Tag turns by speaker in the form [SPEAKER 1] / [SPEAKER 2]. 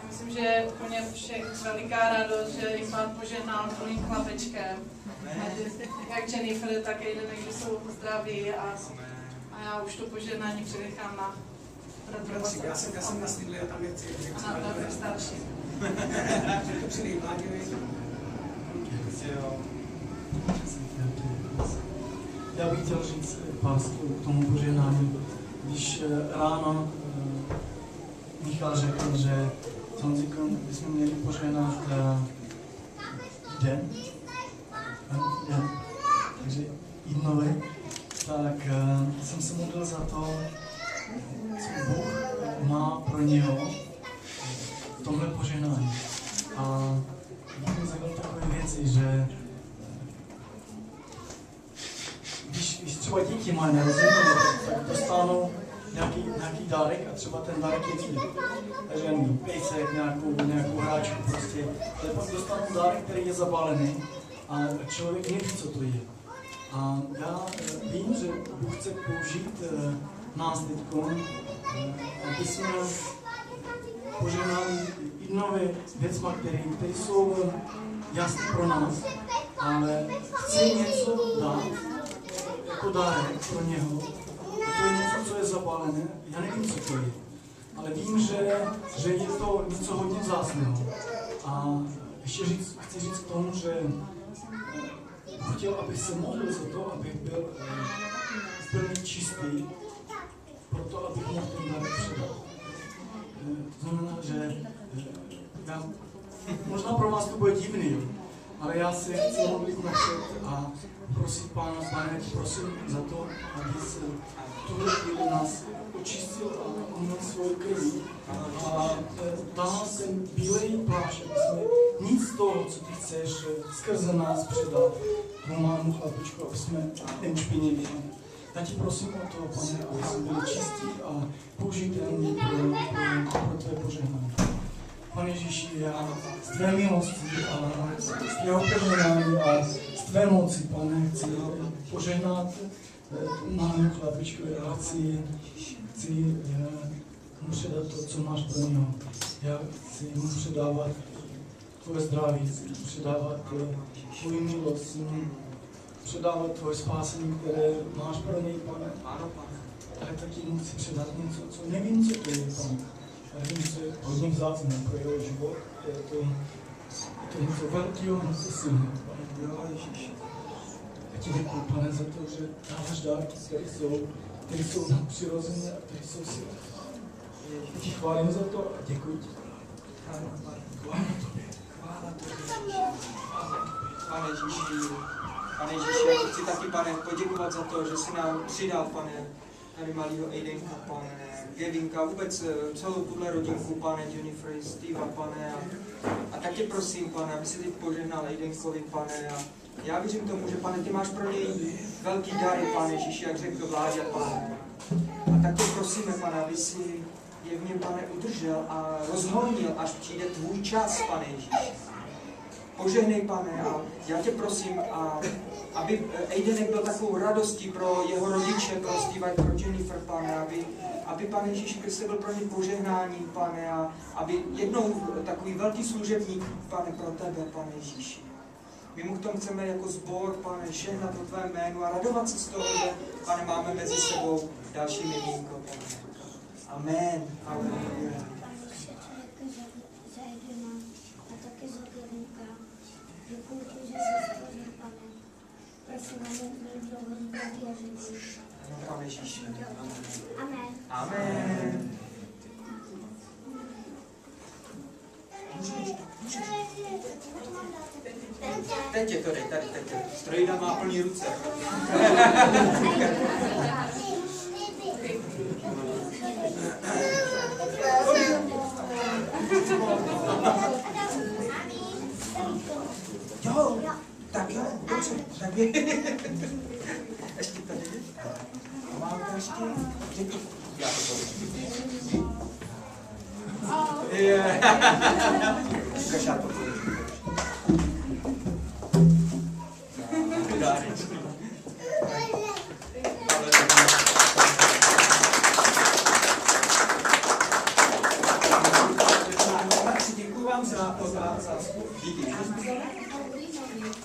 [SPEAKER 1] Myslím, že je úplně všech veliká radost, že jim Pán požehnal tvojím chlapečkem. Jak Jennifer, tak Aiden, že jsou zdraví a já už to požehnání přenechám na bratru.
[SPEAKER 2] Já jsem nastydlý a tam je cíl.
[SPEAKER 1] A na bratru starší.
[SPEAKER 2] To přijde mladí.
[SPEAKER 3] Já bych chtěl říct pár slov k tomu požehnání. Když ráno Michal řekl, že bychom měli požehnat den, takže Idnovi, tak jsem se modlil za to, co Bůh má pro něho v tomhle požehnání. A Bůh mi řekl takové věci, že když třeba děti mají narozeniny, tak dostanou nějaký dárek a třeba ten dárek je cíl. Takže jen pejsek, nějakou hráčku prostě. Ale pak dostanou dárek, který je zabalený a člověk neví, co to je. A já vím, že Bůh chce použít nás teďko, aby jsme požehnali Idnovi věcma, které jsou jasné pro nás, ale chci něco dát jako dárek pro něho. To je něco, co je zabalené, já nevím, co to je, ale vím, že je to něco hodně vzácného. A ještě chci říct k tomu, že chtěl, abych se modlil za to, abych byl úplně čistý, proto abych mohl ten dárek předat. To znamená, že já, možná pro vás to bude divný, ale já se chci modlit na před a prosit Pána, Pane, prosím za to, aby se tuhle chvíli nás očistil a umyl svou krví a dal ten bílej plášť, aby jsme nic z toho, co ty chceš, skrze nás předat tomu malému chlapičku, aby jsme nešpinili. Já ti prosím o to, Pane, aby jsme byli čistí a použitelní pro tvé požehnání. Pane Ježíši, já z tvé milosti a z tvého požehnání a z tvé moci, Pane, chci požehnat malému chlapičku a chci mu předat to, co máš pro něho. Já chci mu předávat tvoje zdraví, chci předávat tvoji milost, chci mu předávat tvoje spásení, které máš pro něj, Pane. Ale taky mu chci předat něco, co nevím, co to je, Pane. Ale vím, že je hodně vzácné pro jeho život. Je to něco velkého, něco silného, Pane. Já ti děkuji, Pane, za to, že dáváš dárky, které jsou přirozené a které jsou silné. Já ti chválím za to a děkuji ti. Chvála tobě.
[SPEAKER 4] Pane Ježíši, já chci taky, Pane, poděkovat za to, že jsi nám přidal, Pane, tady malýho Aidenka, Pane, Kevinka, vůbec celou tuhle rodinku, Pane, Jennifer, Steva, Pane, a tak tě prosím, Pane, aby si teď požehnal Aidenkovi, Pane, a já věřím tomu, že, Pane, ty máš pro něj velký dary, Pane Ježíši, jak řekl Vláďa, Pane. A tak tě prosíme, Pane, aby si je v něm, Pane, udržel a rozhonil, až přijde tvůj čas, Pane Ježíši. Požehnej, Pane, a já tě prosím, aby Aidenek byl takovou radostí pro jeho rodiče, pro Steva i pro Jennifer, Pane, aby Pane Ježíši Kriste byl pro ně požehnáním, Pane, a aby jednou takový velký služebník, Pane, pro tebe, Pane Ježíši. My mu k tomu chceme jako sbor, Pane, žehnat o tvé jménu a radovat se z toho, že, Pane, máme mezi sebou další miminko, Pane. Amen. Amen.
[SPEAKER 5] Děkuji ti, že jsi stvořil, Pane. Prosím, aby byl dlouho věřící.
[SPEAKER 4] Pane Ježíši.
[SPEAKER 5] Amen.
[SPEAKER 4] Amen. Teď je to dej, tady, teď. Strojda má plný ruce. Jo, tak jo, dobře, tak je. Ještě tady. Mám to ještě. Děkuji. Já to povím. Ukaž já to povím. Dárečky.
[SPEAKER 2] Děkuji vám za
[SPEAKER 4] Díky.
[SPEAKER 5] Paulinovi,